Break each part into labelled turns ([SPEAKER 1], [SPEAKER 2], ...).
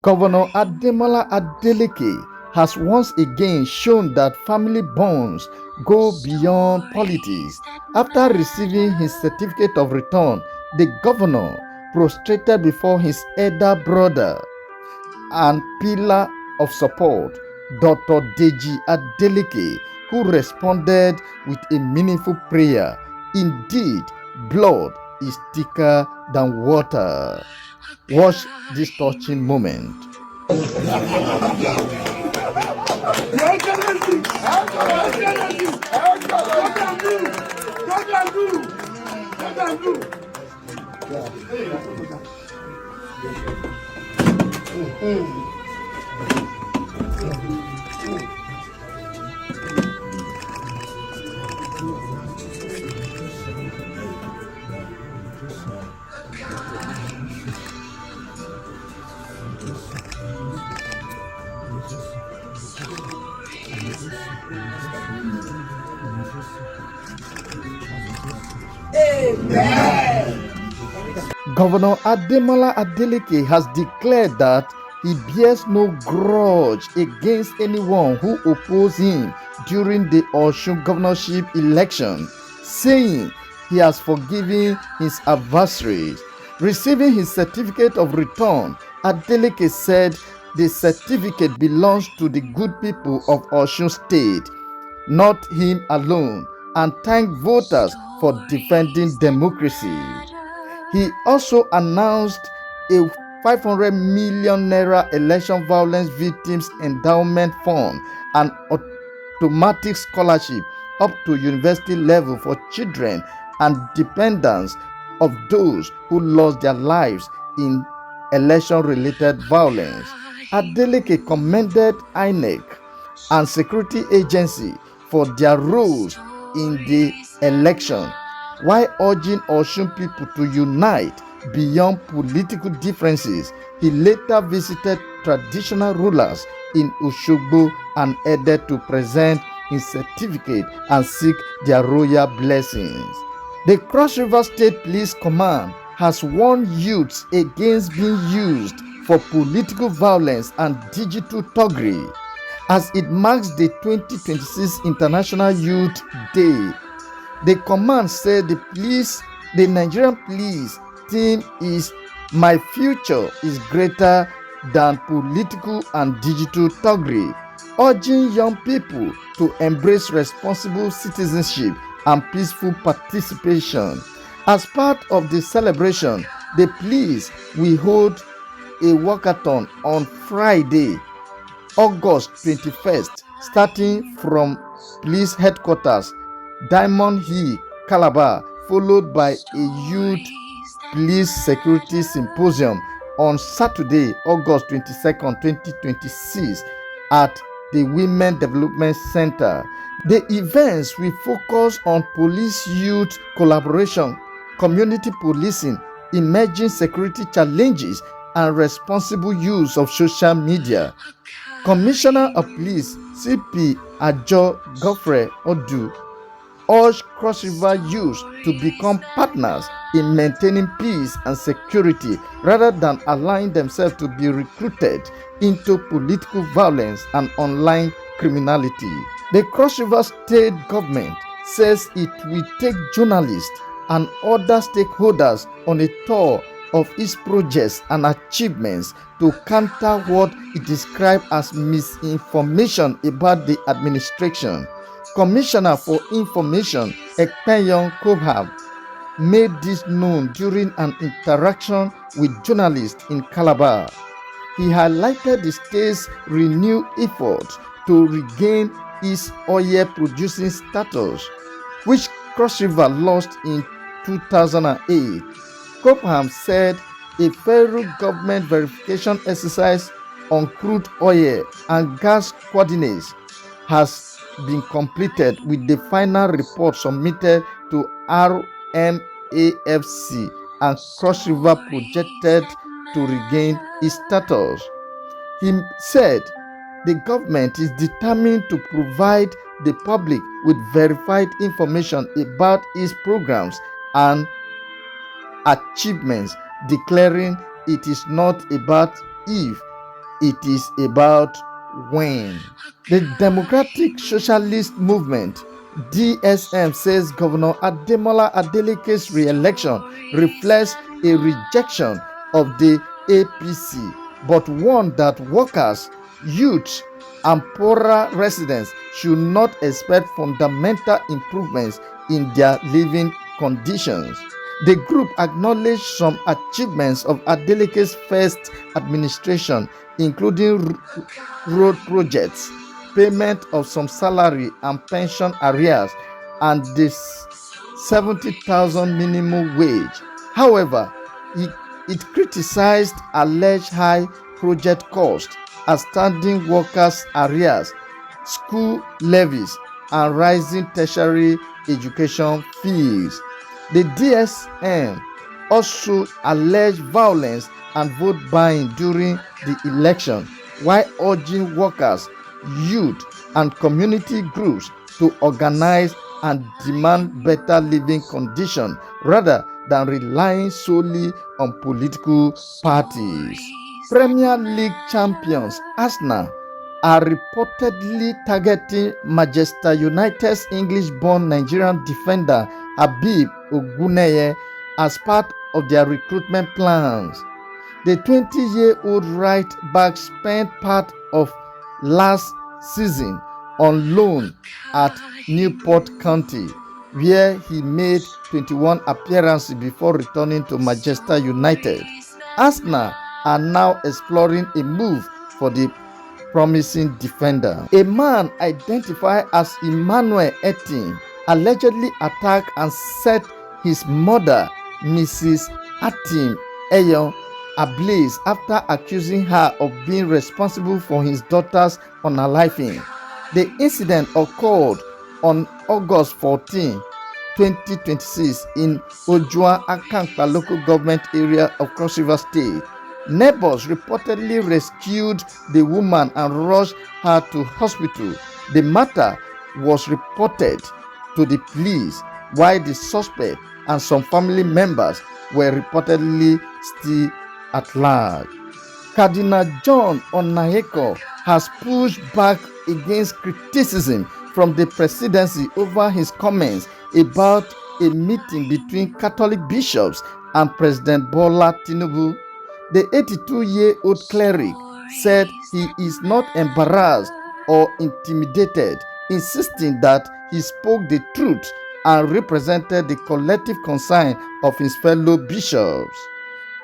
[SPEAKER 1] Governor Ademola Adeleke has once again shown that family bonds go beyond politics. After receiving his certificate of return, the governor prostrated before his elder brother and pillar of support, Dr. Deji Adeleke, who responded with a meaningful prayer. Indeed, blood is thicker than water. Watch this touching moment. Governor Ademola Adeleke has declared that he bears no grudge against anyone who opposed him during the Osun governorship election, saying he has forgiven his adversaries. Receiving his certificate of return, Adeleke said the certificate belongs to the good people of Osun State, not him alone, and thanked voters for defending democracy. He also announced a 500 million naira election violence victims endowment fund and automatic scholarship up to university level for children and dependents of those who lost their lives in election-related violence. Adeleke commended INEC and security agency for their roles in the election, while urging Osun people to unite beyond political differences. He later visited traditional rulers in Osogbo and Ede to present his certificate and seek their royal blessings. The Cross River State Police Command has warned youths against being used for political violence and digital thuggery as it marks the 2026 International Youth Day. The command said the Nigerian police theme is "My future is greater than political and digital thuggery," urging young people to embrace responsible citizenship and peaceful participation. As part of the celebration, the police will hold a walkathon on Friday, August 21st, starting from police headquarters, Diamond Hill, Calabar, followed by a youth police security symposium on Saturday, August 22nd, 2026 at the Women Development Center. The events will focus on police-youth collaboration, community policing, emerging security challenges, and responsible use of social media. Commissioner of Police CP Ajo Godfrey Odu urged Cross River youths to become partners in maintaining peace and security rather than allowing themselves to be recruited into political violence and online criminality. The Cross River State government says it will take journalists and other stakeholders on a tour of its projects and achievements to counter what it described as misinformation about the administration. Commissioner for Information Ekpenyong Kobham made this known during an interaction with journalists in Calabar. He highlighted the state's renewed efforts to regain its oil-producing status, which Cross River lost in 2008. Cobham said a federal government verification exercise on crude oil and gas coordinates has been completed, with the final report submitted to RMAFC and Cross River projected to regain its status. He said the government is determined to provide the public with verified information about its programs and achievements, declaring it is not about if it is about when. The Democratic Socialist Movement DSM says Governor Ademola Adeleke's re-election reflects a rejection of the APC, but warned that workers, youths, and poorer residents should not expect fundamental improvements in their living conditions. The group acknowledged some achievements of Adeleke's first administration, including road projects, payment of some salary and pension arrears, and the 70,000 minimum wage. However, it criticized alleged high project costs, outstanding workers' arrears, school levies, and rising tertiary education fees. The DSM also alleged violence and vote buying during the election, while urging workers, youth, and community groups to organize and demand better living conditions rather than relying solely on political parties. Premier League champions Arsenal are reportedly targeting Manchester United's English-born Nigerian defender Habib Oguneye as part of their recruitment plans. The 20-year-old right-back spent part of last season on loan at Newport County, where he made 21 appearances before returning to Manchester United. Arsenal are now exploring a move for the promising defender. A man identified as Emmanuel Etim allegedly attacked and set his mother, Mrs. Atim Eyon, ablaze after accusing her of being responsible for his daughter's unaliving. The incident occurred on August 14, 2026 in Ojua Akankpa local government area of Cross River State. Neighbors reportedly rescued the woman and rushed her to hospital. The matter was reported to the police, while the suspect and some family members were reportedly still at large. Cardinal John Onayeko has pushed back against criticism from the presidency over his comments about a meeting between Catholic bishops and President Bola Tinubu. The 82-year-old cleric said he is not embarrassed or intimidated, insisting that he spoke the truth and represented the collective concern of his fellow bishops.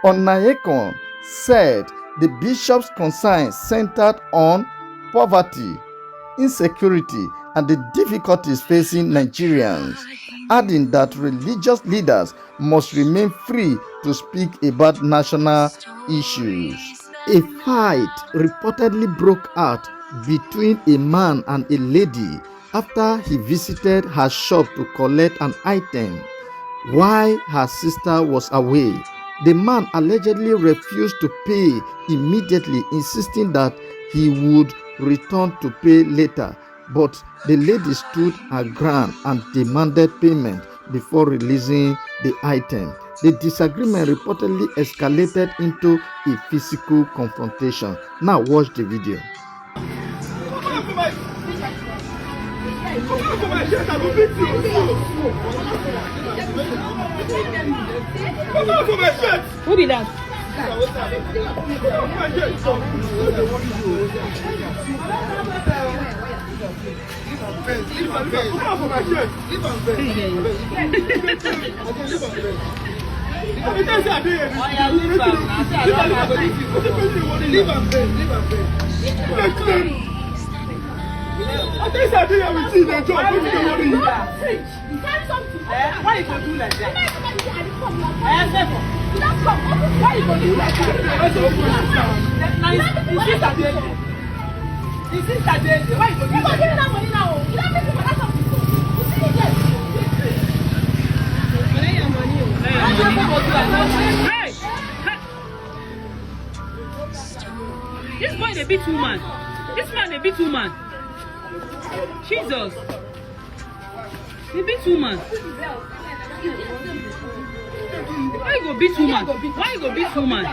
[SPEAKER 1] Onayekon said the bishop's concern centered on poverty, insecurity, and the difficulties facing Nigerians, adding that religious leaders must remain free to speak about national issues. A fight reportedly broke out between a man and a lady after he visited her shop to collect an item while her sister was away. The man allegedly refused to pay immediately, insisting that he would return to pay later, but the lady stood her ground and demanded payment before releasing the item. The disagreement reportedly escalated into a physical confrontation. Now watch the video.
[SPEAKER 2] Who be that? Why you go do like that? Why you go do like that? This is Adeleke. Why you go do like that? That money now. You don't make it for that something. You see it there. Hey! This boy a bit too man. This man a bit too man. Jesus. A bit too man. Why you go beat woman? Why you go beat woman?